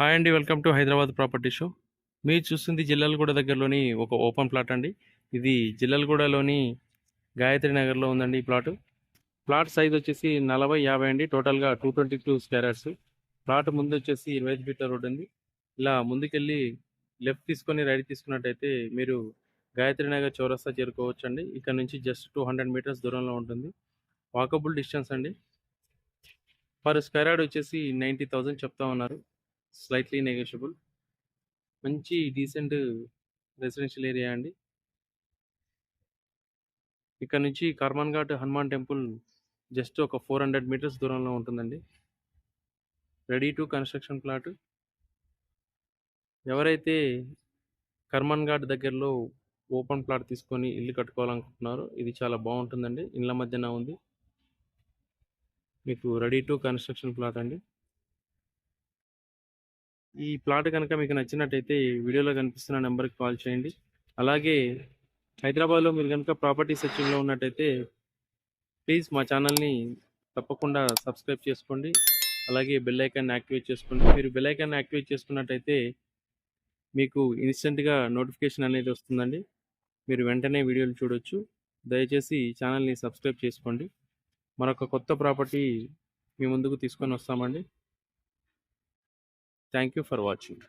Hi అండి. Welcome to Hyderabad property show. మీరు చూస్తుంది జిల్లలగూడ దగ్గరలోని ఒక ఓపెన్ ప్లాట్ అండి. ఇది జిల్లలగూడలోని గాయత్రి నగర్లో ఉందండి ఈ ప్లాట్. ప్లాట్ సైజ్ వచ్చేసి 40-50 అండి. టోటల్గా 222 స్క్వేర్ యార్డ్స్. ప్లాట్ ముందు వచ్చేసి 25 ఫీట్ల రోడ్ ఉంది. ఇలా ముందుకెళ్ళి లెఫ్ట్ తీసుకొని రైట్ తీసుకున్నట్టయితే మీరు గాయత్రి నగర్ చౌరస్తా చేరుకోవచ్చు అండి. ఇక్కడ నుంచి జస్ట్ 200 మీటర్స్ దూరంలో ఉంటుంది. వాకబుల్ డిస్టెన్స్ అండి. పర్ స్క్వేర్ యార్డ్ వచ్చేసి 90,000 చెప్తా ఉన్నారు. Slightly negotiable. మంచి డీసెంట్ రెసిడెన్షియల్ ఏరియా అండి. ఇక్కడ నుంచి కర్మన్ ఘాట్ హనుమాన్ టెంపుల్ జస్ట్ ఒక 400 మీటర్స్ దూరంలో ఉంటుందండి. Ready to construction plot. ఎవరైతే కర్మన్ ఘాట్ దగ్గరలో ఓపెన్ ప్లాట్ తీసుకొని ఇల్లు కట్టుకోవాలనుకుంటున్నారో ఇది చాలా బాగుంటుందండి. ఇళ్ళ మధ్యన ఉంది. మీకు రెడీ టు కన్స్ట్రక్షన్ ప్లాట్ అండి. ఈ ప్లాట్ కనుక మీకు నచ్చినట్టయితే వీడియోలో కనిపిస్తున్న నెంబర్కి కాల్ చేయండి. అలాగే హైదరాబాద్లో మీరు కనుక ప్రాపర్టీ సెర్చింగ్లో ఉన్నట్టయితే ప్లీజ్ మా ఛానల్ని తప్పకుండా సబ్స్క్రైబ్ చేసుకోండి. అలాగే బెల్ ఐకాన్ని యాక్టివేట్ చేసుకోండి. మీరు బెల్ ఐకాన్ని యాక్టివేట్ చేసుకున్నట్టయితే మీకు ఇన్స్టెంట్గా నోటిఫికేషన్ అనేది వస్తుందండి. మీరు వెంటనే వీడియోలు చూడొచ్చు. దయచేసి ఛానల్ని సబ్స్క్రైబ్ చేసుకోండి. మరొక కొత్త ప్రాపర్టీ మీ ముందుకు తీసుకొని వస్తామండి. Thank you for watching.